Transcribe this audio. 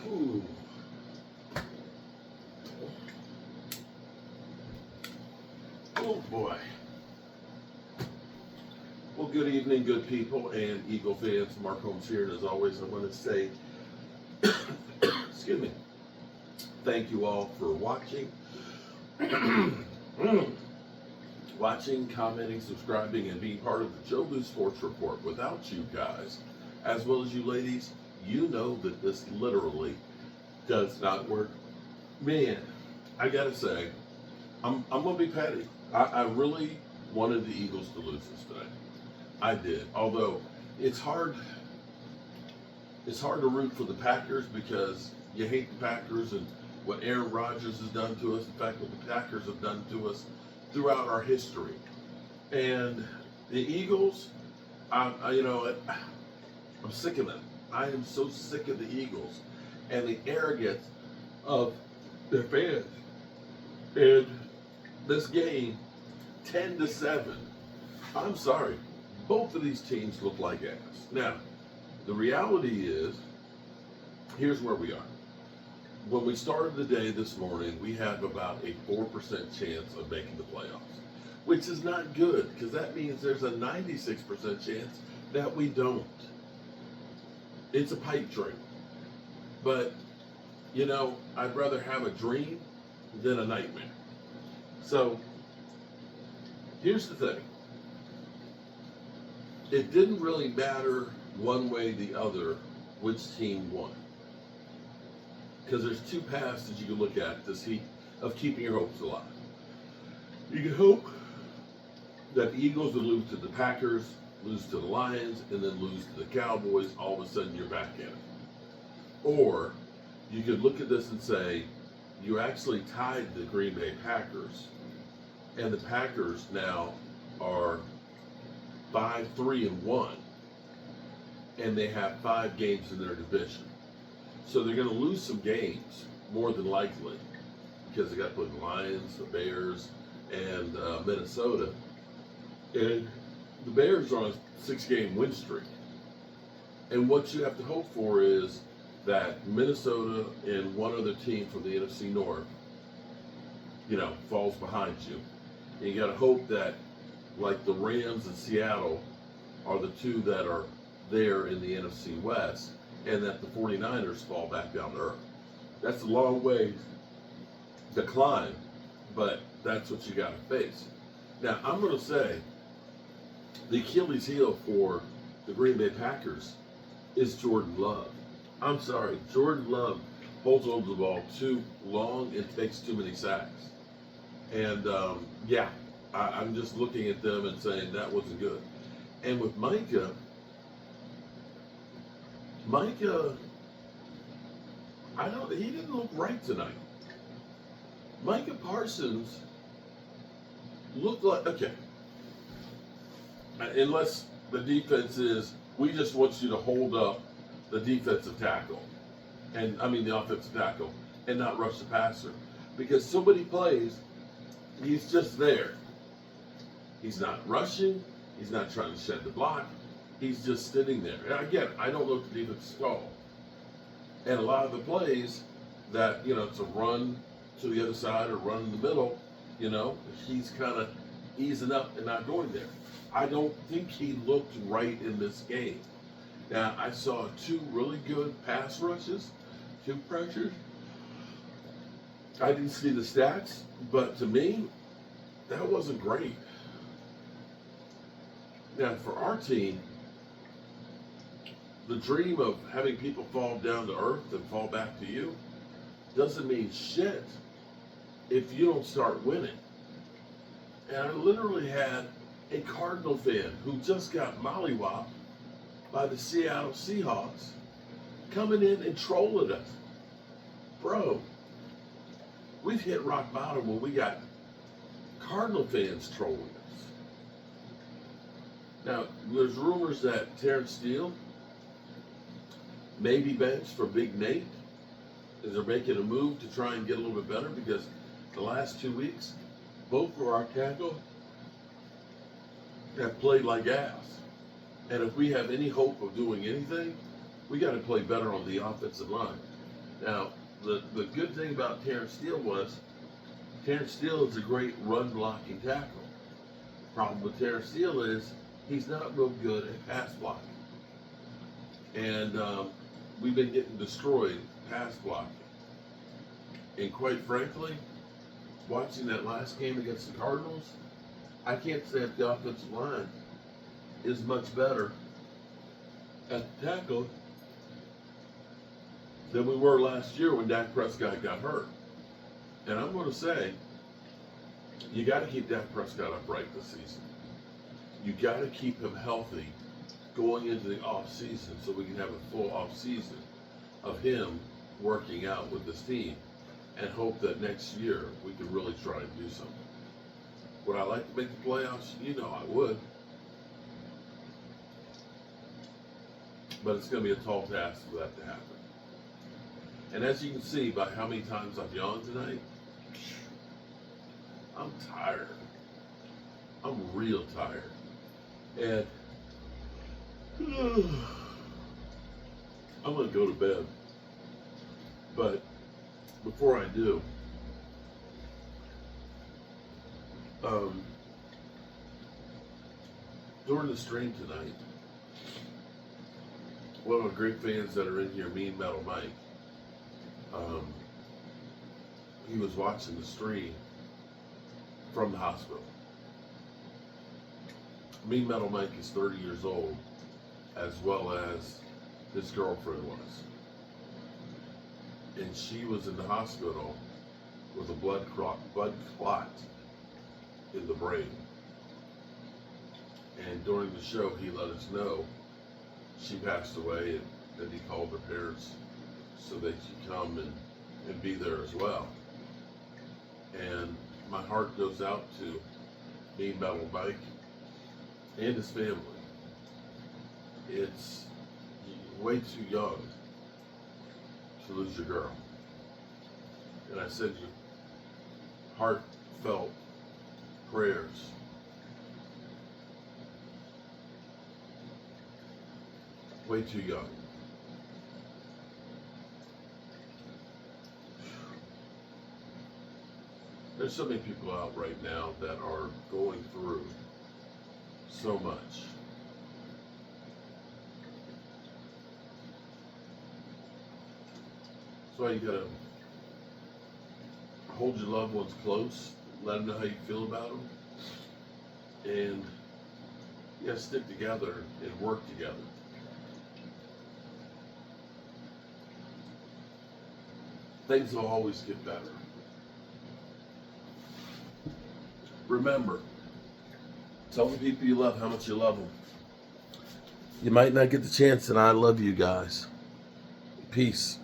Ooh. Oh boy. Well, good evening, good people and Eagle fans. Mark Holmes here, and as always, I want to say, excuse me, thank you all for watching, watching, commenting, subscribing, and being part of the Joe Blue Sports Report. Without you guys, as well as you ladies, you know that this literally does not work. Man, I gotta say, I'm gonna be petty. I really wanted the Eagles to lose this today. I did. Although it's hard to root for the Packers because you hate the Packers and what Aaron Rodgers has done to us, in fact what the Packers have done to us throughout our history. And the Eagles, I'm sick of them. I am so sick of the Eagles and the arrogance of their fans. And this game, 10-7. I'm sorry. Both of these teams look like ass. Now, the reality is, here's where we are. When we started the day this morning, we have about a 4% chance of making the playoffs, which is not good because that means there's a 96% chance that we don't. It's a pipe dream. But, I'd rather have a dream than a nightmare. So, here's the thing. It didn't really matter one way or the other which team won. Because there's two paths that you can look at to see of keeping your hopes alive. You can hope that the Eagles would lose to the Packers, lose to the Lions, and then lose to the Cowboys. All of a sudden you're back in it. Or you could look at this and say, you actually tied the Green Bay Packers, and the Packers now are 5-3-1, and they have 5 games in their division. So they're going to lose some games, more than likely, because they got to play the Lions, the Bears, and Minnesota. And the Bears are on a 6-game win streak. And what you have to hope for is that Minnesota and one other team from the NFC North, falls behind you. And you got to hope that, like the Rams and Seattle are the two that are there in the NFC West, and that the 49ers fall back down to earth. That's a long way to climb, but that's what you got to face. Now, I'm going to say the Achilles heel for the Green Bay Packers is Jordan Love. I'm sorry, Jordan Love holds on to the ball too long and takes too many sacks. And I'm just looking at them and saying that wasn't good. And with Micah, he didn't look right tonight. Micah Parsons looked like, okay, unless the defense is, we just want you to hold up the defensive tackle, the offensive tackle, and not rush the passer. Because so many plays, he's just there. He's not rushing. He's not trying to shed the block. He's just sitting there. And again, I don't know what the defense is called. And a lot of the plays that, it's a run to the other side or run in the middle, he's kind of easing up and not going there. I don't think he looked right in this game. Now, I saw 2 really good pass rushes, 2 pressures. I didn't see the stats, but to me, that wasn't great. Now, for our team, the dream of having people fall down to earth and fall back to you doesn't mean shit if you don't start winning. And I literally had a Cardinal fan who just got mollywopped by the Seattle Seahawks coming in and trolling us. Bro, we've hit rock bottom when we got Cardinal fans trolling us. Now, there's rumors that Terrence Steele may be benched for Big Nate, as they're making a move to try and get a little bit better, because the last 2 weeks, both of our tackles have played like ass. And if we have any hope of doing anything, we got to play better on the offensive line. Now, the good thing about Terrence Steele was Terrence Steele is a great run blocking tackle. Problem with Terrence Steele is he's not real good at pass blocking. And we've been getting destroyed pass blocking. And quite frankly, watching that last game against the Cardinals, I can't say if the offensive line is much better at the tackle than we were last year when Dak Prescott got hurt. And I'm going to say, you got to keep Dak Prescott upright this season. You got to keep him healthy going into the off season so we can have a full off season of him working out with this team, and hope that next year we can really try and do something. Would I like to make the playoffs? You know I would. But it's going to be a tall task for that to happen. And as you can see by how many times I've yawned tonight, I'm tired. I'm real tired. And I'm going to go to bed. But before I do, during the stream tonight, one of the great fans that are in here, Mean Metal Mike, he was watching the stream from the hospital. Mean Metal Mike is 30 years old, as well as his girlfriend was. And she was in the hospital with a blood clot in the brain. And during the show, he let us know she passed away, and then he called her parents so they could come and be there as well. And my heart goes out to Mean Metal Mike and his family. It's way too young to lose your girl. And I send you heartfelt prayers. Way too young. There's so many people out right now that are going through so much. That's why you gotta hold your loved ones close, let them know how you feel about them, and stick together and work together. Things will always get better. Remember, tell the people you love how much you love them. You might not get the chance, and I love you guys. Peace.